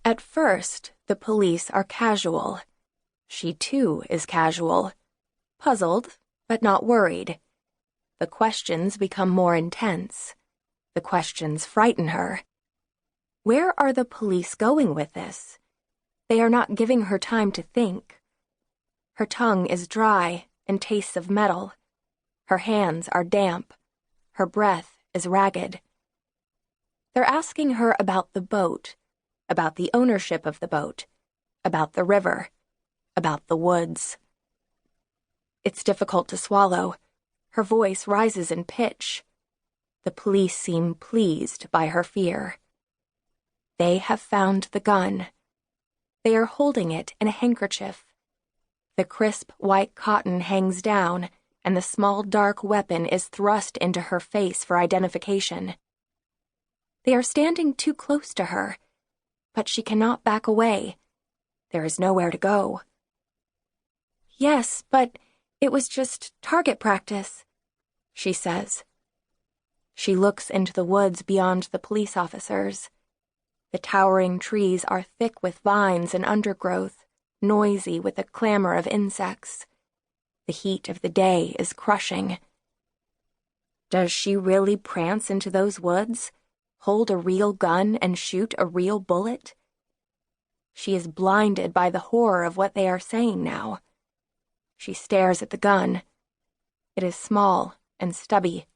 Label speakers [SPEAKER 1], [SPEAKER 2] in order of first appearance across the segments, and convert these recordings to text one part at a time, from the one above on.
[SPEAKER 1] At first, the police are casual. She too is casual. Puzzled, but not worried. The questions become more intense. The questions frighten her. Where are the police going with this? They are not giving her time to think. Her tongue is dry and tastes of metal. Her hands are damp. Her breath is ragged. They're asking her about the boat, about the ownership of the boat, about the river, about the woods. It's difficult to swallow. Her voice rises in pitch. The police seem pleased by her fear. They have found the gun. They are holding it in a handkerchief. The crisp white cotton hangs down, and the small dark weapon is thrust into her face for identification. They are standing too close to her, but she cannot back away. There is nowhere to go. "Yes, but it was just target practice," she says. She looks into the woods beyond the police officers. The towering trees are thick with vines and undergrowth, noisy with the clamor of insects. The heat of the day is crushing. Does she really prance into those woods, hold a real gun, and shoot a real bullet? She is blinded by the horror of what they are saying now. She stares at the gun. It is small and stubby.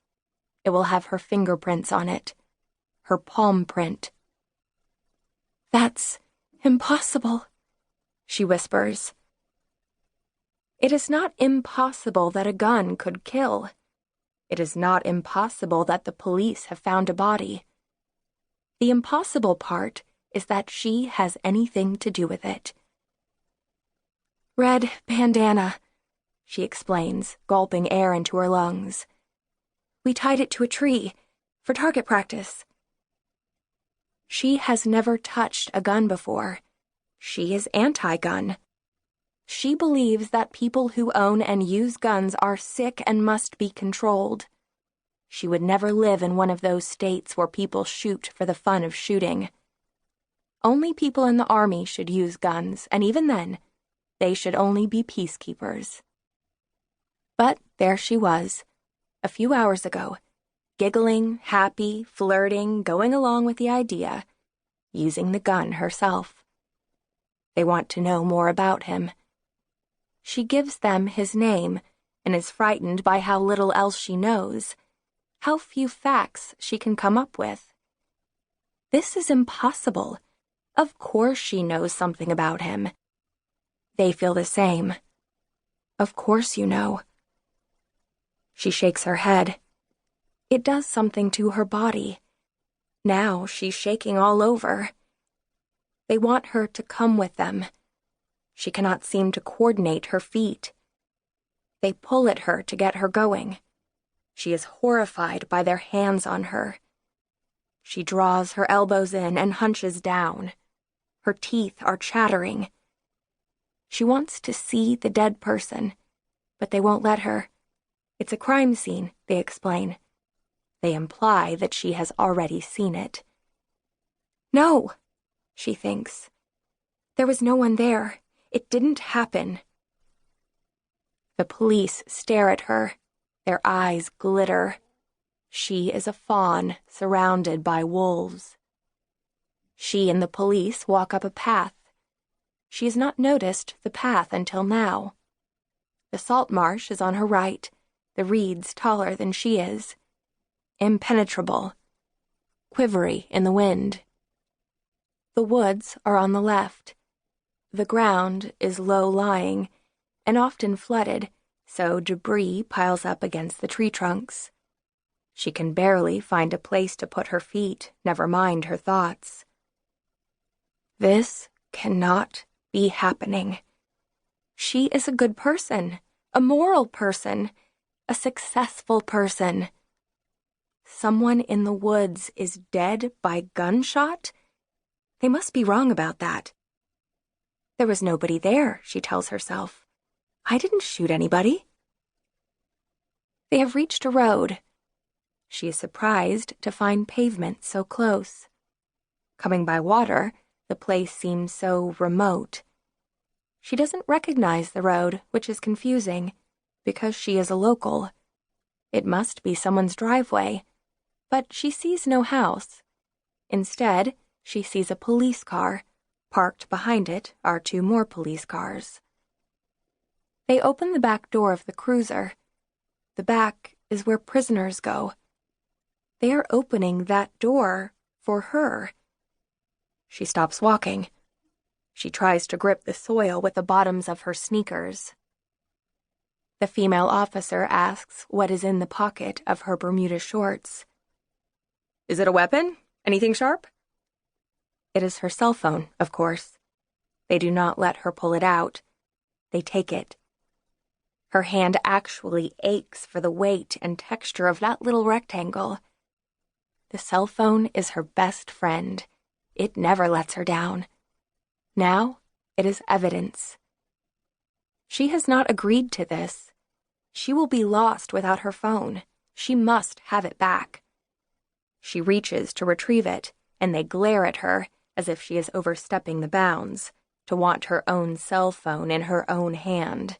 [SPEAKER 1] It will have her fingerprints on it, her palm print. "That's impossible," she whispers. It is not impossible that a gun could kill. It is not impossible that the police have found a body. The impossible part is that she has anything to do with it. "Red bandana," she explains, gulping air into her lungs. "We tied it to a tree for target practice." She has never touched a gun before. She is anti-gun. She believes that people who own and use guns are sick and must be controlled. She would never live in one of those states where people shoot for the fun of shooting. Only people in the army should use guns, and even then, they should only be peacekeepers. But there she was, a few hours ago, giggling, happy, flirting, going along with the idea, using the gun herself. They want to know more about him. She gives them his name and is frightened by how little else she knows, how few facts she can come up with. This is impossible. Of course she knows something about him. They feel the same. Of course you know. She shakes her head. It does something to her body. Now she's shaking all over. They want her to come with them. She cannot seem to coordinate her feet. They pull at her to get her going. She is horrified by their hands on her. She draws her elbows in and hunches down. Her teeth are chattering. She wants to see the dead person, but they won't let her. It's a crime scene, they explain. They imply that she has already seen it. No, she thinks. There was no one there. It didn't happen. The police stare at her. Their eyes glitter. She is a fawn surrounded by wolves. She and the police walk up a path. She has not noticed the path until now. The salt marsh is on her right, the reeds taller than she is. Impenetrable, quivery in the wind. The woods are on the left. The ground is low-lying and often flooded, so debris piles up against the tree trunks. She can barely find a place to put her feet, never mind her thoughts. This cannot be happening. She is a good person, a moral person, a successful person. Someone in the woods is dead by gunshot? They must be wrong about that. There was nobody there, she tells herself. I didn't shoot anybody. They have reached a road. She is surprised to find pavement so close. Coming by water, The place seems so remote. She doesn't recognize the road, which is confusing, because she is a local. It must be someone's driveway, but she sees no house. Instead, she sees a police car. Parked behind it are 2 more police cars. They open the back door of the cruiser. The back is where prisoners go. They are opening that door for her. She stops walking. She tries to grip the soil with the bottoms of her sneakers. The female officer asks what is in the pocket of her Bermuda shorts. "Is it a weapon? Anything sharp?" It is her cell phone, of course. They do not let her pull it out. They take it. Her hand actually aches for the weight and texture of that little rectangle. The cell phone is her best friend. It never lets her down. Now, it is evidence. She has not agreed to this. She will be lost without her phone. She must have it back. She reaches to retrieve it, and they glare at her as if she is overstepping the bounds, to want her own cell phone in her own hand.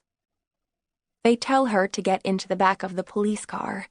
[SPEAKER 1] They tell her to get into the back of the police car.